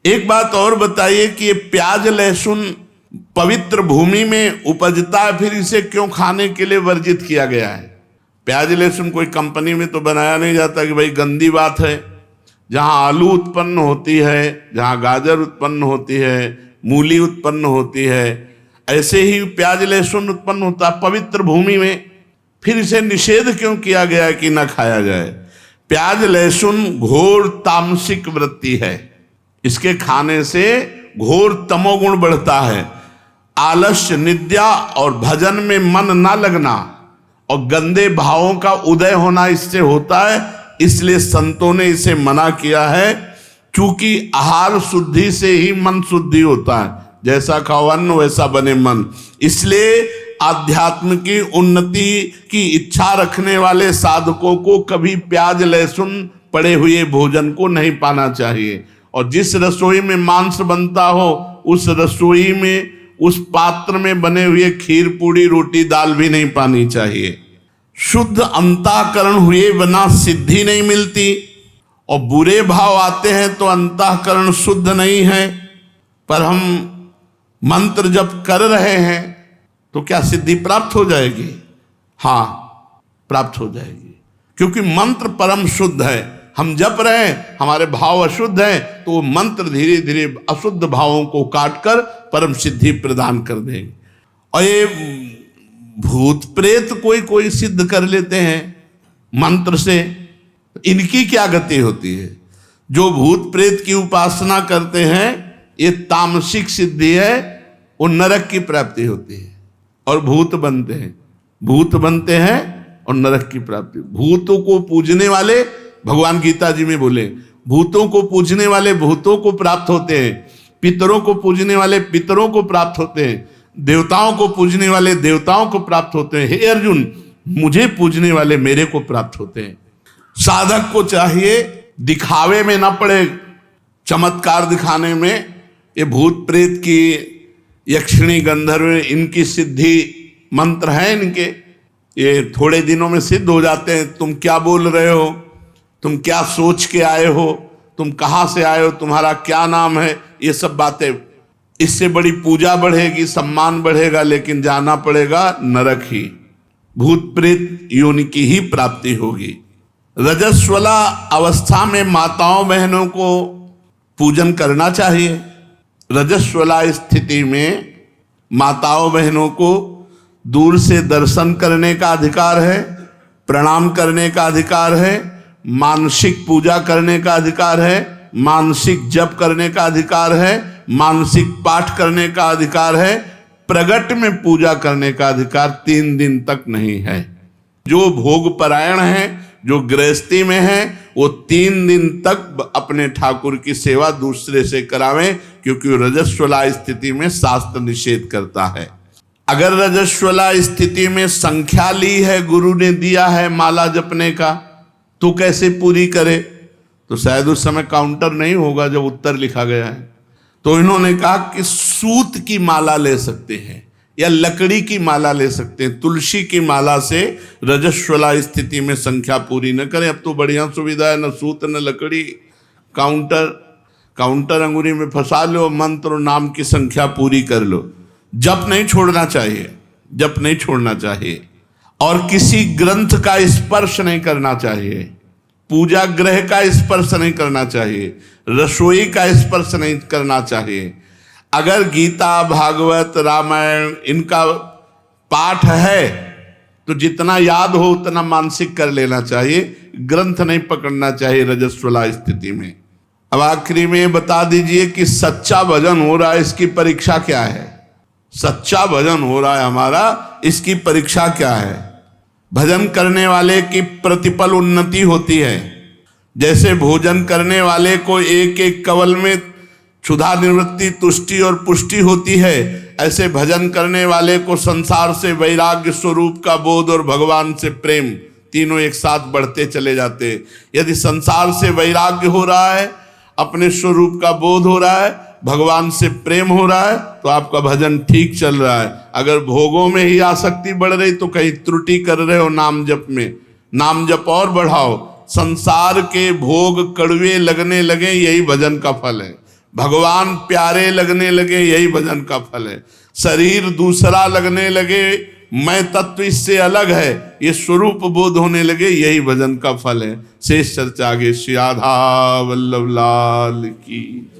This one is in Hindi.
एक बात और बताइए कि ये प्याज लहसुन पवित्र भूमि में उपजता है, फिर इसे क्यों खाने के लिए वर्जित किया गया है? प्याज लहसुन कोई कंपनी में तो बनाया नहीं जाता कि भाई गंदी बात है। जहाँ आलू उत्पन्न होती है, जहाँ गाजर उत्पन्न होती है, मूली उत्पन्न होती है, ऐसे ही प्याज लहसुन उत्पन्न होता है पवित्र भूमि में, फिर इसे निषेध क्यों किया गया है कि न खाया जाए? प्याज लहसुन घोर तामसिक वृत्ति है, इसके खाने से घोर तमोगुण बढ़ता है। आलस्य, निद्रा और भजन में मन ना लगना और गंदे भावों का उदय होना इससे होता है। इसलिए संतों ने इसे मना किया है, क्योंकि आहार शुद्धि से ही मन शुद्धि होता है। जैसा खाओ अन्न वैसा बने मन। इसलिए आध्यात्म की उन्नति की इच्छा रखने वाले साधकों को कभी प्याज लहसुन पड़े हुए भोजन को नहीं पाना चाहिए। और जिस रसोई में मांस बनता हो उस रसोई में, उस पात्र में बने हुए खीर पूड़ी रोटी दाल भी नहीं पानी चाहिए। शुद्ध अंतःकरण हुए बिना सिद्धि नहीं मिलती, और बुरे भाव आते हैं तो अंतःकरण शुद्ध नहीं है। पर हम मंत्र जप कर रहे हैं तो क्या सिद्धि प्राप्त हो जाएगी? हाँ, प्राप्त हो जाएगी, क्योंकि मंत्र परम शुद्ध है। हम जप रहे हैं, हमारे भाव अशुद्ध हैं, तो वो मंत्र धीरे धीरे अशुद्ध भावों को काटकर परम सिद्धि प्रदान कर देंगे। और ये भूत प्रेत कोई कोई सिद्ध कर लेते हैं मंत्र से, इनकी क्या गति होती है? जो भूत प्रेत की उपासना करते हैं ये तामसिक सिद्धि है, वो नरक की प्राप्ति होती है और भूत बनते हैं। भूत बनते हैं और नरक की प्राप्ति। भूतों को पूजने वाले, भगवान गीता जी में बोले, भूतों को पूजने वाले भूतों को प्राप्त होते हैं, पितरों को पूजने वाले पितरों को प्राप्त होते हैं, देवताओं को पूजने वाले देवताओं को प्राप्त होते हैं। हे अर्जुन, मुझे पूजने वाले मेरे को प्राप्त होते हैं। साधक को चाहिए दिखावे में ना पड़े, चमत्कार दिखाने में। ये भूत प्रेत की, यक्षिणी गंधर्व, इनकी सिद्धि मंत्र है इनके, ये थोड़े दिनों में सिद्ध हो जाते हैं। तुम क्या बोल रहे हो, तुम क्या सोच के आए हो, तुम कहाँ से आए हो, तुम्हारा क्या नाम है, ये सब बातें। इससे बड़ी पूजा बढ़ेगी, सम्मान बढ़ेगा, लेकिन जाना पड़ेगा नरक ही। भूत प्रेत योनि की ही प्राप्ति होगी। रजस्वला अवस्था में माताओं बहनों को पूजन करना चाहिए। रजस्वला स्थिति में माताओं बहनों को दूर से दर्शन करने का अधिकार है, प्रणाम करने का अधिकार है, मानसिक पूजा करने का अधिकार है, मानसिक जप करने का अधिकार है, मानसिक पाठ करने का अधिकार है। प्रगट में पूजा करने का अधिकार 3 दिन तक नहीं है। जो भोग परायण है, जो गृहस्थी में है, वो 3 दिन तक अपने ठाकुर की सेवा दूसरे से करावें, क्योंकि रजस्वला स्थिति में शास्त्र निषेध करता है। अगर रजस्वला स्थिति में संख्या ली है, गुरु ने दिया है माला जपने का, तो कैसे पूरी करे? तो शायद उस समय काउंटर नहीं होगा जब उत्तर लिखा गया है। तो इन्होंने कहा कि सूत की माला ले सकते हैं या लकड़ी की माला ले सकते हैं। तुलसी की माला से रजस्वला स्थिति में संख्या पूरी न करें। अब तो बढ़िया सुविधा है, न सूत न लकड़ी, काउंटर अंगूरी में फंसा लो, मंत्र और नाम की संख्या पूरी कर लो। जप नहीं छोड़ना चाहिए, जप नहीं छोड़ना चाहिए। और किसी ग्रंथ का स्पर्श नहीं करना चाहिए, पूजा ग्रह का स्पर्श नहीं करना चाहिए, रसोई का स्पर्श नहीं करना चाहिए। अगर गीता, भागवत, रामायण इनका पाठ है तो जितना याद हो उतना मानसिक कर लेना चाहिए, ग्रंथ नहीं पकड़ना चाहिए रजस्वला स्थिति में। अब आखिरी में बता दीजिए कि सच्चा भजन हो रहा है, इसकी परीक्षा क्या है? सच्चा भजन हो रहा है हमारा, इसकी परीक्षा क्या है? भजन करने वाले की प्रतिपल उन्नति होती है। जैसे भोजन करने वाले को एक एक कवल में क्षुधा निवृत्ति, तुष्टि और पुष्टि होती है, ऐसे भजन करने वाले को संसार से वैराग्य स्वरूप का बोध और भगवान से प्रेम तीनों एक साथ बढ़ते चले जाते हैं। यदि संसार से वैराग्य हो रहा है, अपने स्वरूप का बोध हो रहा है, भगवान से प्रेम हो रहा है, तो आपका भजन ठीक चल रहा है। अगर भोगों में ही आसक्ति बढ़ रही तो कहीं त्रुटि कर रहे हो नाम जप में। नाम जप और बढ़ाओ। संसार के भोग कड़वे लगने लगे, यही भजन का फल है। भगवान प्यारे लगने लगे, यही भजन का फल है। शरीर दूसरा लगने लगे, मैं तत्व इससे अलग है, ये स्वरूप बोध होने लगे, यही भजन का फल है। शेष चर्चा आगे। श्री राधा वल्लभ लाल की।